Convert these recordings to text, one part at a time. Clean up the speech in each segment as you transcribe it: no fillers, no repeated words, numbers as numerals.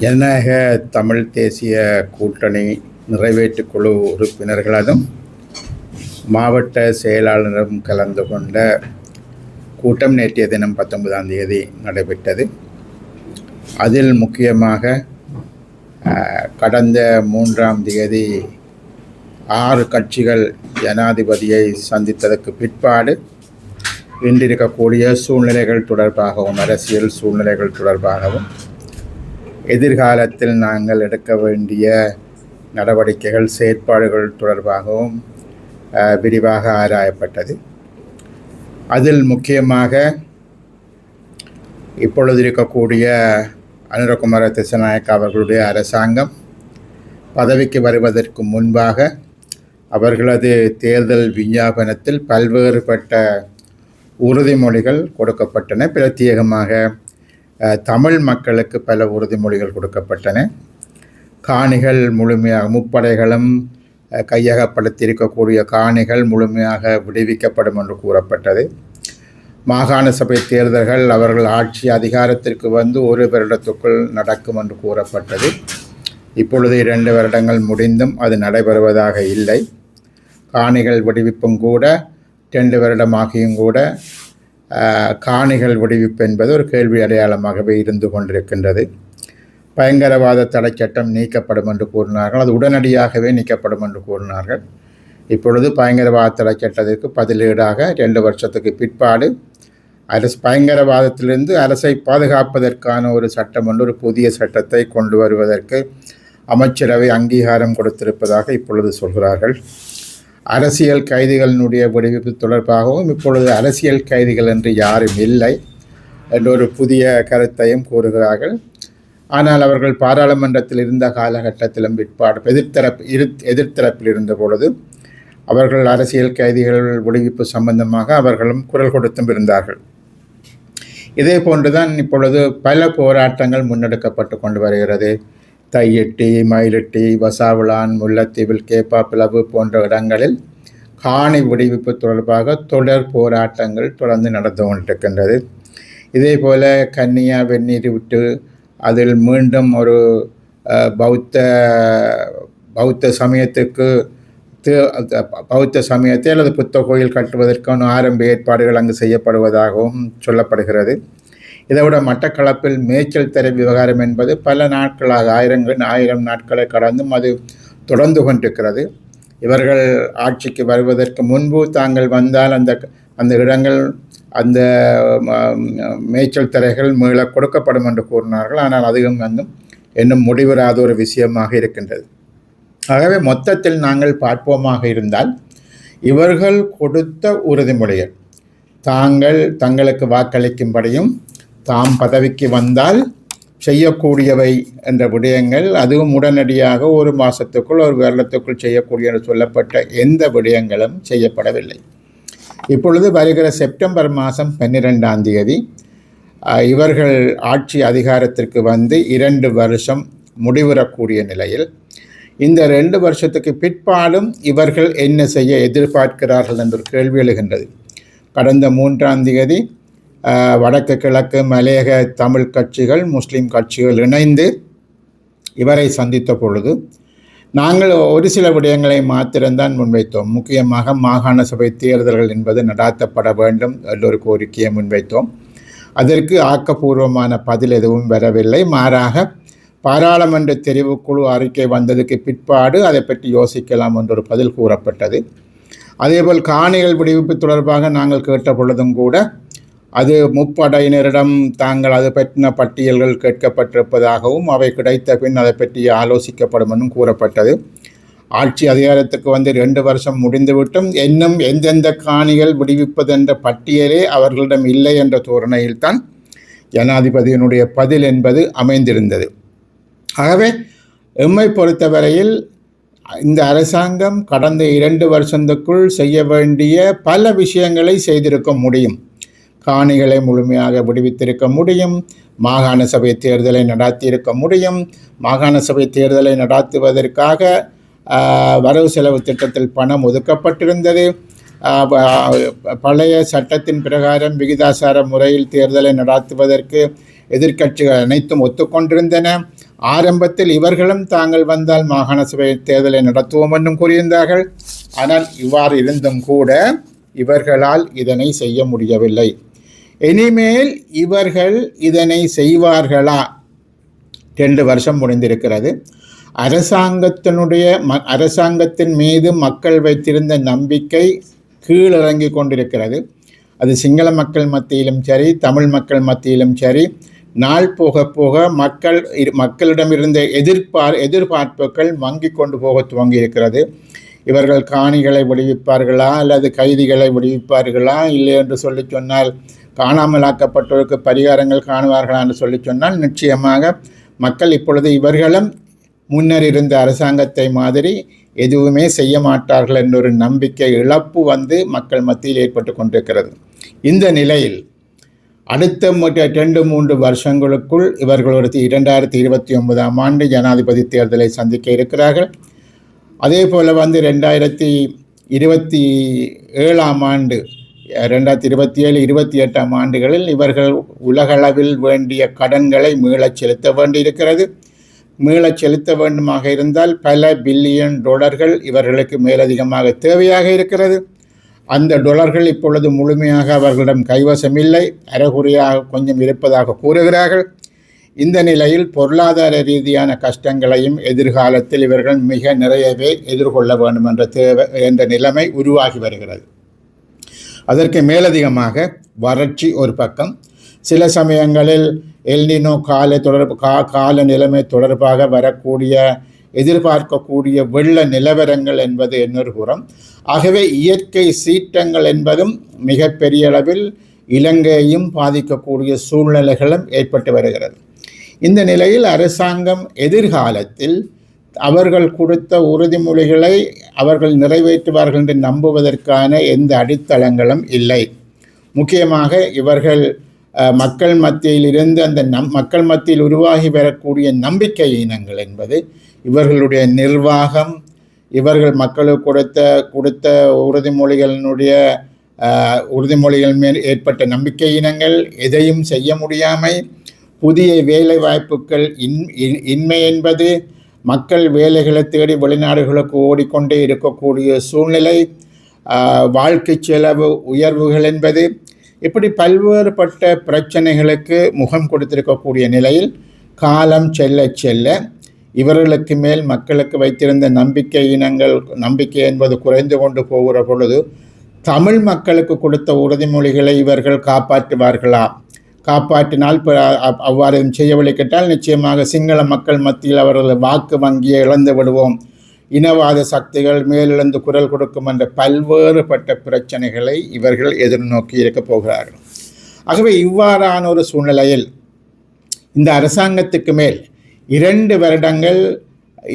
ஜனநாயக தமிழ் தேசிய கூட்டணி நிறைவேற்றுக் குழு உறுப்பினர்களும் மாவட்ட செயலாளரும் கலந்து கொண்ட கூட்டம் நேற்றைய தினம் 19ஆம் தேதி நடைபெற்றது. அதில் முக்கியமாக கடந்த 3ஆம் தேதி 6 கட்சிகள் ஜனாதிபதியை சந்தித்ததற்கு பிற்பாடு இன்றிருக்கக்கூடிய சூழ்நிலைகள் தொடர்பாகவும் அரசியல் சூழ்நிலைகள் தொடர்பாகவும் எதிர்காலத்தில் நாங்கள் எடுக்க வேண்டிய நடவடிக்கைகள் செயற்பாடுகள் தொடர்பாகவும் விரிவாக ஆராயப்பட்டது. அதில் முக்கியமாக இப்பொழுது இருக்கக்கூடிய அனுரகுமார திசாநாயக்க அவர்களுடைய அரசாங்கம் பதவிக்கு வருவதற்கு முன்பாக அவர்களது தேர்தல் விஞ்ஞாபனத்தில் பல்வேறுபட்ட உறுதிமொழிகள் கொடுக்கப்பட்டன. பிரத்யேகமாக தமிழ் மக்களுக்கு பல உறுதிமொழிகள் கொடுக்கப்பட்டன. காணிகள் முழுமையாக முப்படைகளும் கையகப்படுத்தியிருக்கக்கூடிய காணிகள் முழுமையாக விடுவிக்கப்படும் என்று கூறப்பட்டது. மாகாண சபை தேர்தல்கள் அவர்கள் ஆட்சி அதிகாரத்திற்கு வந்து 1 வருடத்துக்குள் நடக்கும் என்று கூறப்பட்டது. இப்பொழுது 2 வருடங்கள் முடிந்தும் அது நடைபெறுவதாக இல்லை. காணிகள் விடுவிப்பும் கூட 2 வருடமாகியும் கூட காணிகள் விடுவிப்பு என்பது ஒரு கேள்வி அடையாளமாகவே இருந்து கொண்டிருக்கின்றது. பயங்கரவாத தடை சட்டம் நீக்கப்படும் என்று கூறினார்கள். அது உடனடியாகவே நீக்கப்படும் என்று கூறினார்கள். இப்பொழுது பயங்கரவாத தடை சட்டத்திற்கு பதிலீடாக 2 வருஷத்துக்கு பிற்பாடு பயங்கரவாதத்திலிருந்து அரசை பாதுகாப்பதற்கான ஒரு சட்டம் ஒன்று, ஒரு புதிய சட்டத்தை கொண்டு வருவதற்கு அமைச்சரவை அங்கீகாரம் கொடுத்திருப்பதாக இப்பொழுது சொல்கிறார்கள். அரசியல் கைதிகளினுடைய விடுவிப்பு தொடர்பாகவும் இப்பொழுது அரசியல் கைதிகள் என்று யாரும் இல்லை என்ற ஒரு புதிய கருத்தையும் கூறுகிறார்கள். ஆனால் அவர்கள் பாராளுமன்றத்தில் இருந்த காலகட்டத்திலும் பிற்பாடு எதிர்த்தரப்பில் இருந்த பொழுது அவர்கள் அரசியல் கைதிகள் விடுவிப்பு சம்பந்தமாக அவர்களும் குரல் கொடுத்தும் இருந்தார்கள். இதே போன்றுதான் இப்பொழுது பல போராட்டங்கள் முன்னெடுக்கப்பட்டு கொண்டு வருகிறது. தையிட்டி, மயிலிட்டி, வசாவிளான், முல்லைத்தீவில், கேப்பாப்பிளவு போன்ற இடங்களில் காணி விடுவிப்பு தொடர்பாக தொடர் போராட்டங்கள் தொடர்ந்து நடந்து கொண்டிருக்கின்றது. இதே போல் கன்னியா வெந்நீர் விட்டு அதில் மீண்டும் ஒரு பௌத்த சமயத்தை அல்லது புத்த கோயில் கட்டுவதற்கான ஆரம்ப ஏற்பாடுகள் அங்கு செய்யப்படுவதாகவும் சொல்லப்படுகிறது. இதைவிட மட்டக்களப்பில் மேய்ச்சல் தரை விவகாரம் என்பது பல நாட்களாக 1000 நாட்களை கடந்தும் அது தொடர்ந்து கொண்டிருக்கிறது. இவர்கள் ஆட்சிக்கு வருவதற்கு முன்பு தாங்கள் வந்தால் அந்த இடங்கள் அந்த மேய்ச்சல் தரைகள் மீள கொடுக்கப்படும் என்று கூறினார்கள். ஆனால் அதுவும் இன்னும் முடிவராத ஒரு விஷயமாக இருக்கின்றது. ஆகவே மொத்தத்தில் நாங்கள் பார்ப்போமாக இருந்தால் இவர்கள் கொடுத்த உறுதிமொழிகள் தங்களுக்கு வாக்களிக்கும்படியும் தாம் பதவிக்கு வந்தால் செய்யக்கூடியவை என்ற விடயங்கள், அதுவும் உடனடியாக 1 மாதத்துக்குள் 1 வருடத்துக்குள் செய்யக்கூடிய என்று சொல்லப்பட்ட எந்த விடயங்களும் செய்யப்படவில்லை. இப்பொழுது வருகிற செப்டம்பர் மாதம் 12ஆம் தேதி இவர்கள் ஆட்சி அதிகாரத்திற்கு வந்து 2 வருஷம் முடிவுறக்கூடிய நிலையில் இந்த 2 வருஷத்துக்கு பிற்பாடும் இவர்கள் என்ன செய்ய எதிர்பார்க்கிறார்கள் என்ற ஒரு கேள்வி எழுகின்றது. கடந்த 3ஆம் தேதி வடக்கு கிழக்கு மலையக தமிழ் கட்சிகள் முஸ்லீம் கட்சிகள் இணைந்து இவரை சந்தித்த பொழுது நாங்கள் ஒரு சில விடயங்களை மாத்திரம்தான் முன்வைத்தோம். முக்கியமாக மாகாண சபை தேர்தல்கள் என்பது நடாத்தப்பட வேண்டும் என்ற ஒரு கோரிக்கையை முன்வைத்தோம். அதற்கு ஆக்கப்பூர்வமான பதில் எதுவும் வரவில்லை. மாறாக பாராளுமன்ற தெரிவுக்குழு அறிக்கை வந்ததுக்கு பிற்பாடு அதை பற்றி யோசிக்கலாம் என்ற ஒரு பதில் கூறப்பட்டது. அதேபோல் காணிகள் விடுவிப்பு தொடர்பாக நாங்கள் கேட்ட பொழுதும் கூட அது முப்படையினரிடம் தாங்கள் அது பற்றின பட்டியல்கள் கேட்கப்பட்டிருப்பதாகவும் அவை கிடைத்த பின் அதை பற்றி ஆலோசிக்கப்படும் என்றும் கூறப்பட்டது. ஆட்சி அதிகாரத்துக்கு வந்து 2 வருஷம் முடிந்துவிட்டும் இன்னும் எந்தெந்த காணிகள் விடுவிப்பதென்ற பட்டியலே அவர்களிடம் இல்லை என்ற தோரணையில்தான் ஜனாதிபதியினுடைய பதில் என்பது அமைந்திருந்தது. ஆகவே எம்மை பொறுத்தவரையில் இந்த அரசாங்கம் கடந்த 2 வருஷத்துக்குள் செய்ய வேண்டிய பல விஷயங்களை செய்திருக்க முடியும். காணிகளை முழுமையாக விடுவித்திருக்க முடியும். மாகாண சபை தேர்தலை நடாத்தியிருக்க முடியும். மாகாண சபை தேர்தலை நடாத்துவதற்காக வரவு செலவு திட்டத்தில் பணம் ஒதுக்கப்பட்டிருந்தது. பழைய சட்டத்தின் பிரகாரம் விகிதாசார முறையில் தேர்தலை நடாத்துவதற்கு எதிர்க்கட்சிகள் அனைத்தும் ஒத்துக்கொண்டிருந்தன. ஆரம்பத்தில் இவர்களும் தாங்கள் வந்தால் மாகாண சபை தேர்தலை நடத்துவோம் என்றும் கூறியிருந்தார்கள். ஆனால் இவ்வாறு இருந்தும் கூட இவர்களால் இதனை செய்ய முடியவில்லை. இனிமேல் இவர்கள் இதனை செய்வார்களா? 2 வருஷம் முடிந்திருக்கிறது. அரசாங்கத்தின் மீது மக்கள் வைத்திருந்த நம்பிக்கை கீழிறங்கி கொண்டிருக்கிறது. அது சிங்கள மக்கள் மத்தியிலும் சரி, தமிழ் மக்கள் மத்தியிலும் சரி, நாள் போக போக மக்களிடமிருந்த எதிர்பார்ப்புகள் மங்கி கொண்டு போக துவங்கி இருக்கிறது. இவர்கள் காணிகளை விடுவிப்பார்களா அல்லது கைதிகளை விடுவிப்பார்களா, இல்லை என்று சொல்லி சொன்னால் காணாமலாக்கப்பட்டோருக்கு பரிகாரங்கள் காணுவார்களா என்று சொல்லி சொன்னால் நிச்சயமாக மக்கள் இப்பொழுது இவர்களும் முன்னர் இருந்த அரசாங்கத்தை மாதிரி எதுவுமே செய்ய மாட்டார்கள் என்ற ஒரு நம்பிக்கை இழப்பு மக்கள் மத்தியில் ஏற்பட்டு கொண்டிருக்கிறது. இந்த நிலையில் அடுத்த 2-3 வருஷங்களுக்குள் இவர்கள் 2029ஆம் ஆண்டு ஜனாதிபதி தேர்தலை சந்திக்க இருக்கிறார்கள். அதே போல் 2027ஆம் ஆண்டு 2027-28ஆம் ஆண்டுகளில் இவர்கள் உலகளவில் வேண்டிய கடன்களை மீளச் செலுத்த வேண்டியிருக்கிறது. மீளச் செலுத்த வேண்டுமாக இருந்தால் பல பில்லியன் டாலர்கள் இவர்களுக்கு மேலதிகமாக தேவையாக இருக்கிறது. அந்த டாலர்கள் இப்பொழுது முழுமையாக அவர்களிடம் கைவசம் இல்லை, அரைகுறையாக கொஞ்சம் இருப்பதாக கூறுகிறார்கள். இந்த நிலையில் பொருளாதார ரீதியான கஷ்டங்களையும் எதிர்காலத்தில் இவர்கள் மிக நிறையவே எதிர்கொள்ள வேண்டும் என்ற நிலைமை உருவாகி வருகிறது. அதற்கு மேலதிகமாக வறட்சி ஒரு பக்கம், சில சமயங்களில் எல்னினோ கால நிலைமை தொடர்பாக வரக்கூடிய எதிர்பார்க்கக்கூடிய வெள்ள நிலவரங்கள் என்பது இன்னொரு புறம். ஆகவே இயற்கை சீற்றங்கள் என்பதும் மிகப்பெரிய அளவில் இலங்கையையும் பாதிக்கக்கூடிய சூழ்நிலைகளும் ஏற்பட்டு வருகிறது. இந்த நிலையில் அரசாங்கம் எதிர்காலத்தில் அவர்கள் கொடுத்த உறுதிமொழிகளை அவர்கள் நிறைவேற்றுவார்கள் என்று நம்புவதற்கான எந்த அடித்தளங்களும் இல்லை. முக்கியமாக இவர்கள் மக்கள் மத்தியில் இருந்து அந்த மக்கள் மத்தியில் உருவாகி வரக்கூடிய நம்பிக்கை இனங்கள் என்பது இவர்களுடைய நிர்வாகம், இவர்கள் மக்களுக்கு கொடுத்த உறுதிமொழிகள் மேல் ஏற்பட்ட நம்பிக்கை இனங்கள், எதையும் செய்ய முடியாமை, புதிய வேலை வாய்ப்புகள் இன்மை என்பது, மக்கள் வேலைகளை தேடி வெளிநாடுகளுக்கு ஓடிக்கொண்டே இருக்கக்கூடிய சூழ்நிலை, வாழ்க்கை செலவு உயர்வுகள் என்பது, இப்படி பல்வேறுபட்ட பிரச்சனைகளுக்கு முகம் கொடுத்திருக்கக்கூடிய நிலையில் காலம் செல்ல செல்ல இவர்களுக்கு மேல் மக்களுக்கு வைத்திருந்த நம்பிக்கை என்பது குறைந்து கொண்டு போகிற பொழுது தமிழ் மக்களுக்கு கொடுத்த உறுதிமொழிகளை இவர்கள் காப்பாற்றுவார்களா? காப்பாற்றினால் அவ்வாறு செய்யவில்லை கேட்டால் நிச்சயமாக சிங்கள மக்கள் மத்தியில் அவர்கள் வாக்கு வங்கியை இழந்து விடுவோம், இனவாத சக்திகள் மேலிழந்து குரல் கொடுக்கும் என்ற பல்வேறுபட்ட பிரச்சனைகளை இவர்கள் எதிர்நோக்கி இருக்கப் போகிறார்கள். ஆகவே இவ்வாறான ஒரு சூழ்நிலையில் இந்த அரசாங்கத்துக்கு மேல் 2 வருடங்கள்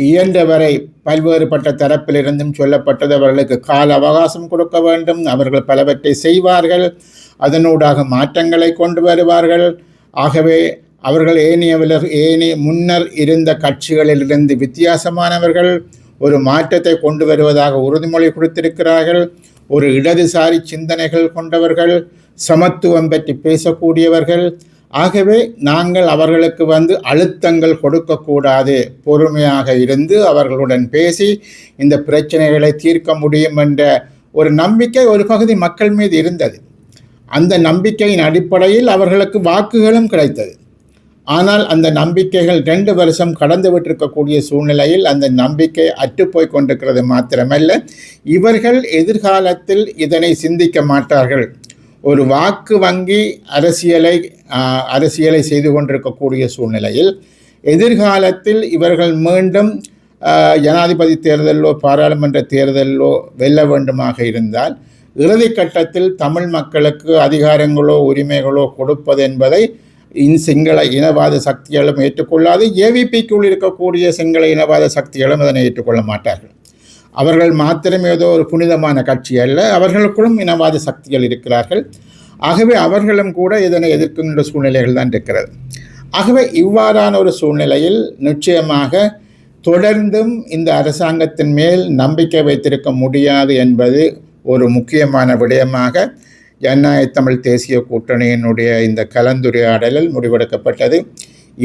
இயன்றவரை பல்வேறுபட்ட தரப்பிலிருந்தும் சொல்லப்பட்டது அவர்களுக்கு கால அவகாசம் கொடுக்க வேண்டும், அவர்கள் பலவற்றை செய்வார்கள், அதனூடாக மாற்றங்களை கொண்டு வருவார்கள். ஆகவே அவர்கள் முன்னர் இருந்த கட்சிகளிலிருந்து வித்தியாசமானவர்கள், ஒரு மாற்றத்தை கொண்டு வருவதாக உறுதிமொழி கொடுத்திருக்கிறார்கள். ஒரு இடதுசாரி சிந்தனைகள் கொண்டவர்கள், சமத்துவம் பற்றி பேசக்கூடியவர்கள். ஆகவே நாங்கள் அவர்களுக்கு அழுத்தங்கள் கொடுக்கக்கூடாது, பொறுமையாக இருந்து அவர்களுடன் பேசி இந்த பிரச்சனைகளை தீர்க்க முடியும் என்ற ஒரு நம்பிக்கை ஒரு பகுதி மக்கள் மீது இருந்தது. அந்த நம்பிக்கையின் அடிப்படையில் அவர்களுக்கு வாக்குகளும் கிடைத்தது. ஆனால் அந்த நம்பிக்கைகள் 2 வருஷம் கடந்து விட்டிருக்கக்கூடிய சூழ்நிலையில் அந்த நம்பிக்கை அற்றுப்போய் கொண்டிருக்கிறது மாத்திரமல்ல, இவர்கள் எதிர்காலத்தில் இதனை சிந்திக்க மாட்டார்கள். ஒரு வாக்கு வங்கி அரசியலை செய்து கொண்டிருக்கக்கூடிய சூழ்நிலையில் எதிர்காலத்தில் இவர்கள் மீண்டும் ஜனாதிபதி தேர்தலிலோ பாராளுமன்ற தேர்தலிலோ வெல்ல வேண்டுமாக இருந்தால் இறுதி கட்டத்தில் தமிழ் மக்களுக்கு அதிகாரங்களோ உரிமைகளோ கொடுப்பது என்பதை சிங்கள இனவாத சக்திகளும் ஏற்றுக்கொள்ளாது. ஏவிபிக்குள் இருக்கக்கூடிய சிங்கள இனவாத சக்திகளும் அதனை ஏற்றுக்கொள்ள மாட்டார்கள். அவர்கள் மாத்திரம் ஏதோ ஒரு புனிதமான கட்சி அல்ல, அவர்களுக்குள்ளும் இனவாத சக்திகள் இருக்கிறார்கள். ஆகவே அவர்களும் கூட இதனை எதிர்க்கின்ற சூழ்நிலைகள் தான் இருக்கிறது. ஆகவே இவ்வாறான ஒரு சூழ்நிலையில் நிச்சயமாக தொடர்ந்தும் இந்த அரசாங்கத்தின் மேல் நம்பிக்கை வைத்திருக்க முடியாது என்பது ஒரு முக்கியமான விடயமாக ஜனநாயக தமிழ் தேசிய கூட்டணியினுடைய இந்த கலந்துரையாடலில் முடிவெடுக்கப்பட்டது.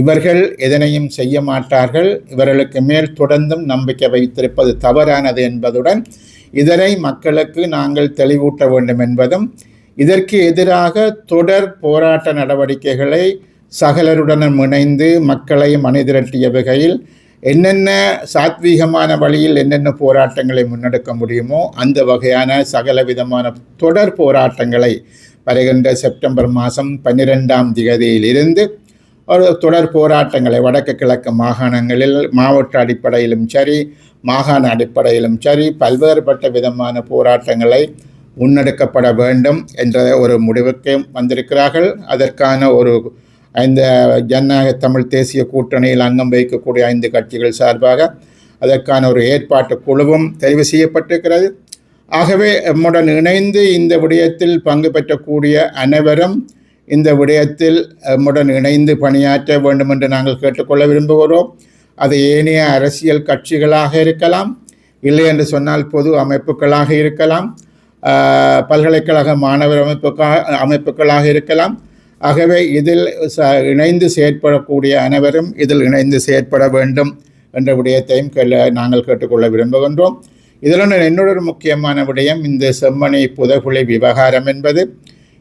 இவர்கள் எதனையும் செய்ய மாட்டார்கள், இவர்களுக்கு மேல் தொடர்ந்தும் நம்பிக்கை வைத்திருப்பது தவறானது என்பதுடன் இதனை மக்களுக்கு நாங்கள் தெளிவூட்ட வேண்டும் என்பதும், இதற்கு எதிராக தொடர் போராட்ட நடவடிக்கைகளை சகலருடனும் இணைந்து மக்களை மனிதிரட்டிய வகையில் என்னென்ன சாத்வீகமான வழியில் என்னென்ன போராட்டங்களை முன்னெடுக்க முடியுமோ அந்த வகையான சகல விதமான தொடர் போராட்டங்களை வருகின்ற செப்டம்பர் மாதம் 12ஆம் தேதியிலிருந்து ஒரு தொடர் போராட்டங்களை வடக்கு கிழக்கு மாகாணங்களில் மாவட்ட அடிப்படையிலும் சரி, மாகாண அடிப்படையிலும் சரி, பல்வேறுபட்ட விதமான போராட்டங்களை முன்னெடுக்கப்பட வேண்டும் என்ற ஒரு முடிவுக்கு வந்திருக்கிறார்கள். அதற்கான ஒரு இந்த ஜனநாயக தமிழ் தேசிய கூட்டணியில் அங்கம் வகிக்கக்கூடிய 5 கட்சிகள் சார்பாக அதற்கான ஒரு ஏற்பாட்டு குழுவும் தெரிவு செய்யப்பட்டிருக்கிறது. ஆகவே நம்முடன் இணைந்து இந்த விடயத்தில் பங்கு பெற்றக்கூடிய அனைவரும் இந்த விடயத்தில் நம்முடன் இணைந்து பணியாற்ற வேண்டும் என்று நாங்கள் கேட்டுக்கொள்ள விரும்புகிறோம். அது ஏனைய அரசியல் கட்சிகளாக இருக்கலாம், இல்லை என்று சொன்னால் பொது அமைப்புகளாக இருக்கலாம், பல்கலைக்கழக மாணவர் அமைப்புகளாக இருக்கலாம். ஆகவே இதில் இணைந்து செயற்படக்கூடிய அனைவரும் இதில் இணைந்து செயற்பட வேண்டும் என்ற விடயத்தையும் நாங்கள் கேட்டுக்கொள்ள விரும்புகின்றோம். இதில் இன்னொரு முக்கியமான விடயம் இந்த செம்மணி புதைகுழி விவகாரம் என்பது.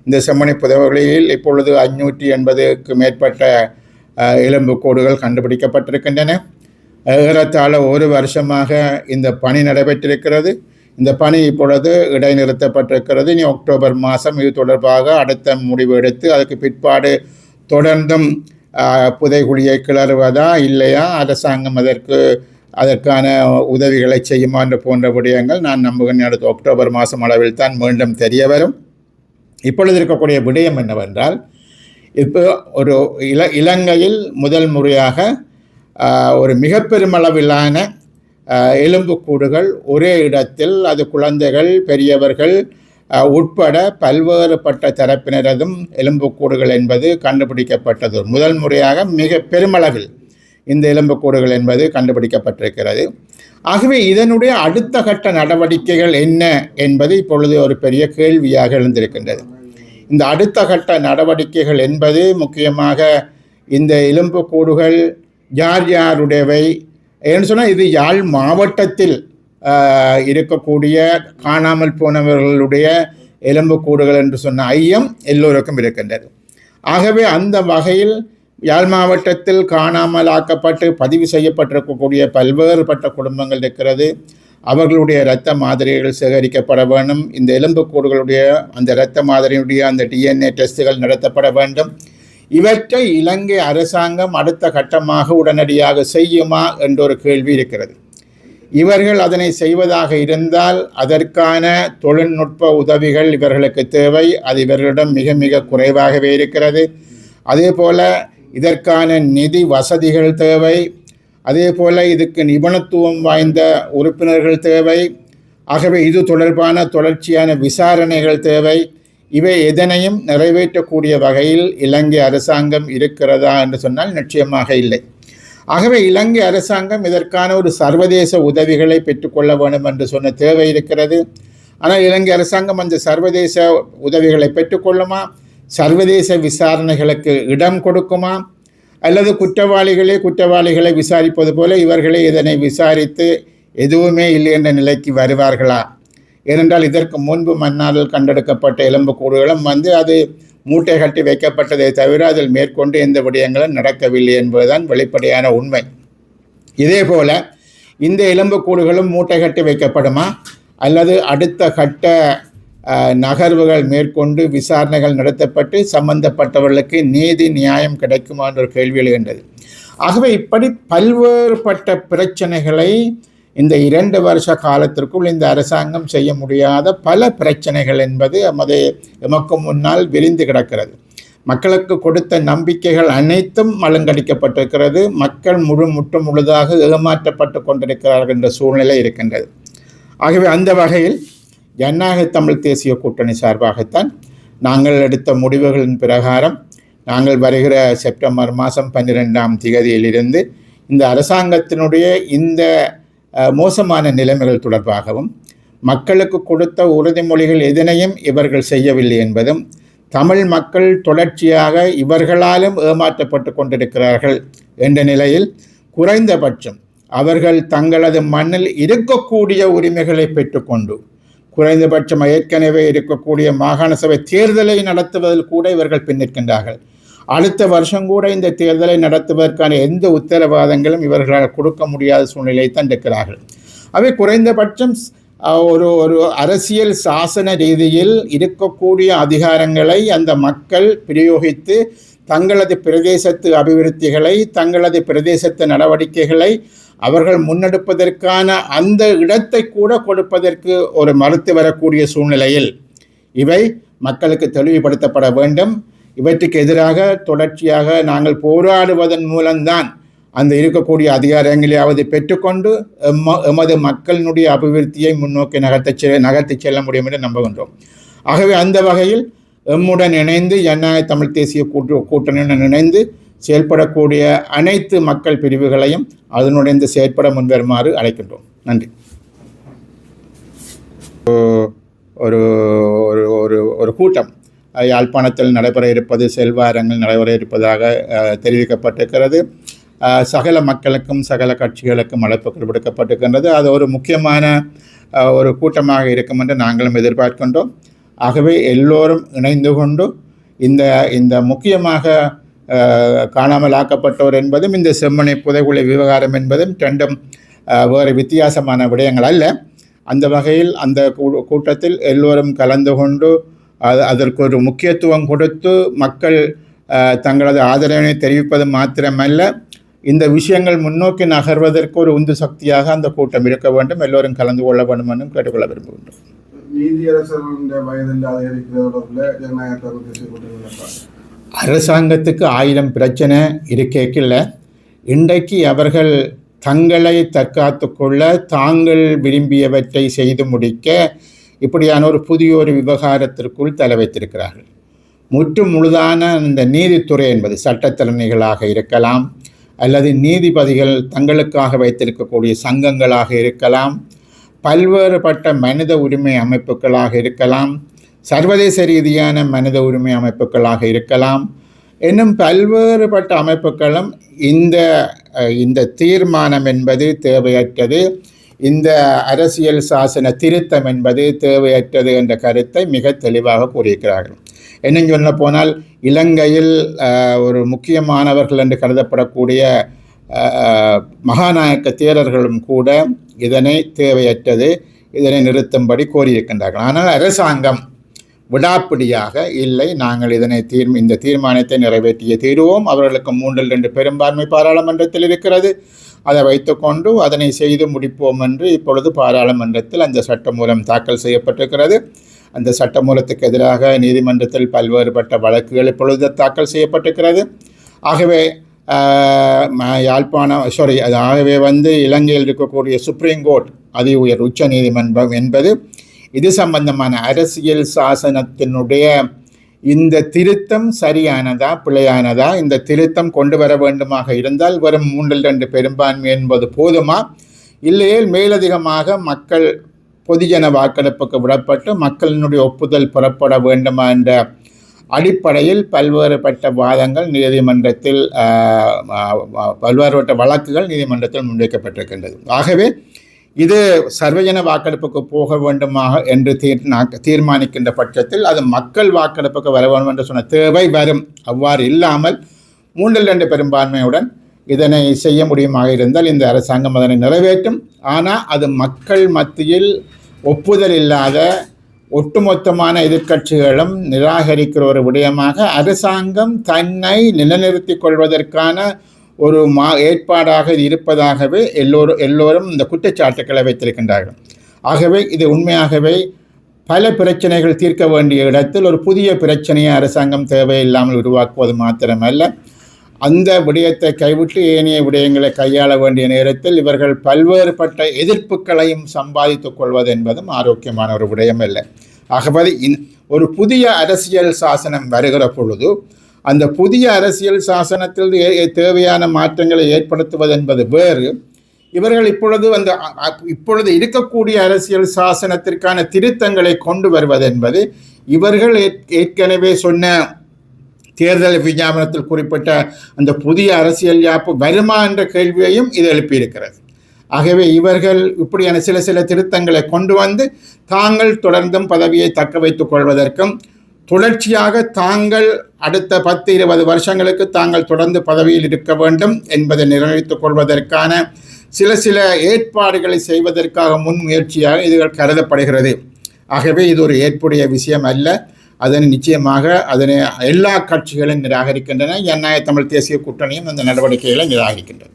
இந்த செம்மணி புதைகுழியில் இப்பொழுது 580க்கு மேற்பட்ட எலும்புக்கூடுகள் கண்டுபிடிக்கப்பட்டிருக்கின்றன. ஏறத்தாழ ஒரு வருஷமாக இந்த பணி நடைபெற்றிருக்கிறது. இந்த பணி இப்பொழுது இடைநிறுத்தப்பட்டிருக்கிறது. இனி அக்டோபர் மாதம் இது தொடர்பாக அடுத்த முடிவு எடுத்து அதுக்கு பிற்பாடு தொடர்ந்தும் புதைகுழியை கிளறுவதா இல்லையா, அரசாங்கம் அதற்கான உதவிகளை செய்யுமா என்ற போன்ற விடயங்கள் நான் நம்புகிறேன் அடுத்த அக்டோபர் மாதம் அளவில் தான் மீண்டும் தெரிய வரும். இப்பொழுது இருக்கக்கூடிய விடயம் என்னவென்றால், இப்போ ஒரு இலங்கையில் முதல் முறையாக ஒரு மிக பெருமளவிலான எலும்புக்கூடுகள் ஒரே இடத்தில், அது குழந்தைகள் பெரியவர்கள் உட்பட பல்வேறுபட்ட தரப்பினரதும் எலும்புக்கூடுகள் என்பது கண்டுபிடிக்கப்பட்டது. முதல் முறையாக மிக பெருமளவில் இந்த எலும்புக்கூடுகள் என்பது கண்டுபிடிக்கப்பட்டிருக்கிறது. ஆகவே இதனுடைய அடுத்த கட்ட நடவடிக்கைகள் என்ன என்பது இப்பொழுது ஒரு பெரிய கேள்வியாக எழுந்திருக்கின்றது. இந்த அடுத்த கட்ட நடவடிக்கைகள் என்பது முக்கியமாக இந்த எலும்புக்கூடுகள் யார் யாருடையவை ஏன்னு சொன்னால், இது யாழ் மாவட்டத்தில் இருக்கக்கூடிய காணாமல் போனவர்களுடைய எலும்புக்கூடுகள் என்று சொன்ன ஐயம் எல்லோருக்கும் இருக்கின்றது. ஆகவே அந்த வகையில் யாழ் மாவட்டத்தில் காணாமல் ஆக்கப்பட்டு பதிவு செய்யப்பட்டிருக்கக்கூடிய பல்வேறுபட்ட குடும்பங்கள் இருக்கிறது. அவர்களுடைய இரத்த மாதிரிகள் சேகரிக்கப்பட வேண்டும். இந்த எலும்புக்கூடுகளுடைய அந்த இரத்த மாதிரியுடைய அந்த DNA டெஸ்ட்டுகள் நடத்தப்பட வேண்டும். இவற்றை இலங்கை அரசாங்கம் அடுத்த கட்டமாக உடனடியாக செய்யுமா என்ற ஒரு கேள்வி இருக்கிறது. இவர்கள் அதனை செய்வதாக இருந்தால் அதற்கான தொழில்நுட்ப உதவிகள் இவர்களுக்கு தேவை. அது இவர்களிடம் மிக மிக குறைவாகவே இருக்கிறது. அதே போல் இதற்கான நிதி வசதிகள் தேவை. அதே போல் இதுக்கு நிபுணத்துவம் வாய்ந்த உறுப்பினர்கள் தேவை. ஆகவே இது தொடர்பான தொடர்ச்சியான விசாரணைகள் தேவை. இவை எதனையும் நிறைவேற்றக்கூடிய வகையில் இலங்கை அரசாங்கம் இருக்கிறதா என்று சொன்னால் நிச்சயமாக இல்லை. ஆகவே இலங்கை அரசாங்கம் இதற்கான ஒரு சர்வதேச உதவிகளை பெற்றுக்கொள்ள வேண்டும் என்று சொன்ன தேவை இருக்கிறது. ஆனால் இலங்கை அரசாங்கம் அந்த சர்வதேச உதவிகளை பெற்றுக்கொள்ளுமா, சர்வதேச விசாரணைகளுக்கு இடம் கொடுக்குமா, அல்லது குற்றவாளிகளை விசாரிப்பது போல இவர்களே இதனை விசாரித்து எதுவுமே இல்லை என்ற நிலைக்கு வருவார்களா? ஏனென்றால் இதற்கு முன்பு மன்னாரில் கண்டெடுக்கப்பட்ட எலும்புக்கூடுகளும் அது மூட்டை கட்டி வைக்கப்பட்டதை தவிர அதில் மேற்கொண்டு எந்த விடயங்களும் நடக்கவில்லை என்பதுதான் வெளிப்படையான உண்மை. இதே போல இந்த எலும்புக்கூடுகளும் மூட்டை கட்டி வைக்கப்படுமா, அல்லது அடுத்த கட்ட நகர்வுகள் மேற்கொண்டு விசாரணைகள் நடத்தப்பட்டு சம்பந்தப்பட்டவர்களுக்கு நீதி நியாயம் கிடைக்குமா என்ற ஒரு கேள்வி எழுகின்றது. ஆகவே இப்படி பல்வேறுபட்ட பிரச்சனைகளை இந்த 2 வருஷ காலத்திற்குள் இந்த அரசாங்கம் செய்ய முடியாத பல பிரச்சனைகள் என்பது எமக்கு முன்னால் விரிந்து கிடக்கிறது. மக்களுக்கு கொடுத்த நம்பிக்கைகள் அனைத்தும் மழுங்கடிக்கப்பட்டிருக்கிறது. மக்கள் முழுதாக ஏமாற்றப்பட்டு கொண்டிருக்கிறார்கள் என்ற சூழ்நிலை இருக்கின்றது. ஆகவே அந்த வகையில் ஜனநாயக தமிழ் தேசிய கூட்டணி சார்பாகத்தான் நாங்கள் எடுத்த முடிவுகளின் பிரகாரம் நாங்கள் வருகிற செப்டம்பர் மாதம் 12ஆம் தேதியிலிருந்து இந்த அரசாங்கத்தினுடைய இந்த மோசமான நிலைமைகள் தொடர்பாகவும் மக்களுக்கு கொடுத்த உறுதிமொழிகள் எதனையும் இவர்கள் செய்யவில்லை என்பதும், தமிழ் மக்கள் தொடர்ச்சியாக இவர்களாலும் ஏமாற்றப்பட்டு கொண்டிருக்கிறார்கள் என்ற நிலையில் குறைந்தபட்சம் அவர்கள் தங்களது மண்ணில் இருக்கக்கூடிய உரிமைகளை பெற்றுக்கொண்டு குறைந்தபட்சம் ஏற்கனவே இருக்கக்கூடிய மாகாண சபை தேர்தலை நடத்துவதில் கூட இவர்கள் பின்னிற்கின்றார்கள். அடுத்த வருஷம் கூட இந்த தேர்தலை நடத்துவதற்கான எந்த உத்தரவாதங்களும் இவர்களால் கொடுக்க முடியாத சூழ்நிலை தான் இருக்கிறார்கள். அவை குறைந்தபட்சம் ஒரு அரசியல் சாசன ரீதியில் இருக்கக்கூடிய அதிகாரங்களை அந்த மக்கள் பிரயோகித்து தங்களது பிரதேசத்து அபிவிருத்திகளை தங்களது பிரதேசத்து நடவடிக்கைகளை அவர்கள் முன்னெடுப்பதற்கான அந்த இடத்தை கூட கொடுப்பதற்கு ஒரு மறுத்து வரக்கூடிய சூழ்நிலையில் இவை மக்களுக்கு தெளிவுபடுத்தப்பட வேண்டும். இவற்றுக்கு எதிராக தொடர்ச்சியாக நாங்கள் போராடுவதன் மூலம்தான் அந்த இருக்கக்கூடிய அதிகாரங்களையாவது பெற்றுக்கொண்டு எமது மக்களினுடைய அபிவிருத்தியை முன்னோக்கி நகர்த்தி செல்ல முடியும் என்று நம்புகின்றோம். ஆகவே அந்த வகையில் எம்முடன் இணைந்து ஜனநாயக தமிழ் தேசிய கூட்டணியுடன் இணைந்து செயல்படக்கூடிய அனைத்து மக்கள் பிரிவுகளையும் அதனுடைய செயற்பட முன்வருமாறு அழைக்கின்றோம். நன்றி. ஒரு ஒரு ஒரு கூட்டம் யாழ்ப்பாணத்தில் நடைபெற இருப்பது, செல்வாரங்கள் நடைபெற இருப்பதாக தெரிவிக்கப்பட்டிருக்கிறது. சகல மக்களுக்கும் சகல கட்சிகளுக்கும் அழைப்புகள் விடுக்கப்பட்டிருக்கின்றது. அது ஒரு முக்கியமான ஒரு கூட்டமாக இருக்கும் என்று நாங்களும் எதிர்பார்க்கின்றோம். ஆகவே எல்லோரும் இணைந்து கொண்டு இந்த முக்கியமாக காணாமல் ஆக்கப்பட்டோர் என்பதும் இந்த செம்மணி புதைகுழி விவகாரம் என்பதும் ரெண்டும் வேறு வித்தியாசமான விடயங்கள் அல்ல. அந்த வகையில் அந்த கூட்டத்தில் எல்லோரும் கலந்து கொண்டு அதற்கு ஒரு முக்கியத்துவம் கொடுத்து மக்கள் தங்களது ஆதரவினை தெரிவிப்பது மாத்திரமல்ல, இந்த விஷயங்கள் முன்னோக்கி நகர்வதற்கு ஒரு உந்து சக்தியாக அந்த கூட்டம் இருக்க வேண்டும். எல்லோரும் கலந்து கொள்ள வேண்டும் என்றும் கேட்டுக்கொள்ள விரும்புகின்றோம். அரசாங்கத்துக்கு 1000 பிரச்சனை இருக்கேக்கில்ல. இன்றைக்கு அவர்கள் தங்களை தற்காத்து கொள்ள தாங்கள் விரும்பியவற்றை செய்து முடிக்க இப்படியான ஒரு புதிய ஒரு விவகாரத்திற்குள் தலை வைத்திருக்கிறார்கள். முழுதான இந்த நீதித்துறை என்பது சட்டத்தரணிகளாக இருக்கலாம், அல்லது நீதிபதிகள் தங்களுக்காக வைத்திருக்கக்கூடிய சங்கங்களாக இருக்கலாம், பல்வேறுபட்ட மனித உரிமை அமைப்புகளாக இருக்கலாம், சர்வதேச ரீதியான மனித உரிமை அமைப்புகளாக இருக்கலாம், இன்னும் பல்வேறுபட்ட அமைப்புகளும் இந்த தீர்மானம் என்பது தேவையற்றது, இந்த அரசியல் சாசன திருத்தம் என்பது தேவையற்றது என்ற கருத்தை மிக தெளிவாக கூறியிருக்கிறார்கள். என்னென்னு சொல்ல போனால், இலங்கையில் ஒரு முக்கியமானவர்கள் என்று கருதப்படக்கூடிய மகாநாயக்க தேரர்களும் கூட இதனை தேவையற்றது, இதனை நிறுத்தும்படி கோரியிருக்கின்றார்கள். ஆனால் அரசாங்கம் விடாப்பிடியாக இல்லை, நாங்கள் இந்த தீர்மானத்தை நிறைவேற்றிய தீர்வோம், அவர்களுக்கு 3/2 பெரும்பான்மை பாராளுமன்றத்தில் இருக்கிறது, அதை வைத்துக்கொண்டு அதனை செய்து முடிப்போம் என்று இப்பொழுது பாராளுமன்றத்தில் அந்த சட்டமூலம் தாக்கல் செய்யப்பட்டிருக்கிறது. அந்த சட்டமூலத்துக்கு எதிராக நீதிமன்றத்தில் பல்வேறுபட்ட வழக்குகள் இப்பொழுது தாக்கல் செய்யப்பட்டிருக்கிறது. ஆகவே ஆகவே இலங்கையில் இருக்கக்கூடிய சுப்ரீம் கோர்ட் அதி உயர் உச்ச நீதிமன்றம் என்பது இது சம்பந்தமான அரசியல் சாசனத்தினுடைய இந்த திருத்தம் சரியானதா பிழையானதா, இந்த திருத்தம் கொண்டு வர வேண்டுமாக இருந்தால் வெறும் 3/2 பெரும்பான்மை என்பது போதுமா, இல்லையே மேலதிகமாக மக்கள் பொதுஜன வாக்கெடுப்புக்கு விடப்பட்டு மக்களினுடைய ஒப்புதல் பெறப்பட வேண்டுமா என்ற அடிப்படையில் பல்வேறுபட்ட வாதங்கள் நீதிமன்றத்தில் பல்வேறுபட்ட வழக்குகள் நீதிமன்றத்தில் முன்வைக்கப்பட்டிருக்கின்றது. ஆகவே இது சர்வஜன வாக்கெடுப்புக்கு போக வேண்டுமாக என்று தீர்மானிக்கின்ற பட்சத்தில் அது மக்கள் வாக்கெடுப்புக்கு வர வேண்டும் என்று சொன்ன தேவை வரும். அவ்வாறு இல்லாமல் 3/2 பெரும்பான்மையுடன் இதனை செய்ய முடியுமாக இருந்தால் இந்த அரசாங்கம் அதனை நிறைவேற்றும். ஆனால் அது மக்கள் மத்தியில் ஒப்புதல் இல்லாத ஒட்டுமொத்தமான எதிர்க்கட்சிகளும் நிராகரிக்கிற ஒரு விடயமாக அரசாங்கம் தன்னை நிலைநிறுத்திக் கொள்வதற்கான ஒரு ஏற்பாடாக இருப்பதாகவே எல்லோரும் இந்த குற்றச்சாட்டுக்களை வைத்திருக்கின்றார்கள். ஆகவே இது உண்மையாகவே பல பிரச்சனைகள் தீர்க்க வேண்டிய இடத்தில் ஒரு புதிய பிரச்சனையை அரசாங்கம் தேவையில்லாமல் உருவாக்குவது மாத்திரமல்ல, அந்த விடயத்தை கைவிட்டு ஏனைய விடயங்களை கையாள வேண்டிய நேரத்தில் இவர்கள் பல்வேறுபட்ட எதிர்ப்புகளையும் சம்பாதித்துக் கொள்வது என்பதும் ஆரோக்கியமான ஒரு விடயம் இல்லை. ஆகவே ஒரு புதிய அரசியல் சாசனம் வருகிற பொழுது அந்த புதிய அரசியல் சாசனத்தில் தேவையான மாற்றங்களை ஏற்படுத்துவது என்பது வேறு. இவர்கள் இப்பொழுது இருக்கக்கூடிய அரசியல் சாசனத்திற்கான திருத்தங்களை கொண்டு வருவது என்பது இவர்கள் ஏற்கனவே சொன்ன தேர்தல் விஞ்ஞாபனத்தில் குறிப்பிட்ட அந்த புதிய அரசியல் யாப்பு வருமா என்ற கேள்வியையும் இது எழுப்பியிருக்கிறது. ஆகவே இவர்கள் இப்படியான சில திருத்தங்களை கொண்டு வந்து தாங்கள் தொடர்ந்தும் பதவியை தக்க வைத்துக் கொள்வதற்கும் தொடர்ச்சியாக தாங்கள் அடுத்த 10-20 வருஷங்களுக்கு தாங்கள் தொடர்ந்து பதவியில் இருக்க வேண்டும் என்பதை நிறைவேற்றிக் கொள்வதற்கான சில ஏற்பாடுகளை செய்வதற்காக முன்முயற்சியாக இதுகள் கருதப்படுகிறது. ஆகவே இது ஒரு ஏற்புடைய விஷயம் அல்ல. அதனை நிச்சயமாக எல்லா கட்சிகளும் நிராகரிக்கின்றன. ஜனநாயக தமிழ் தேசிய கூட்டணியும் அந்த நடவடிக்கைகளை நிராகரிக்கின்றது.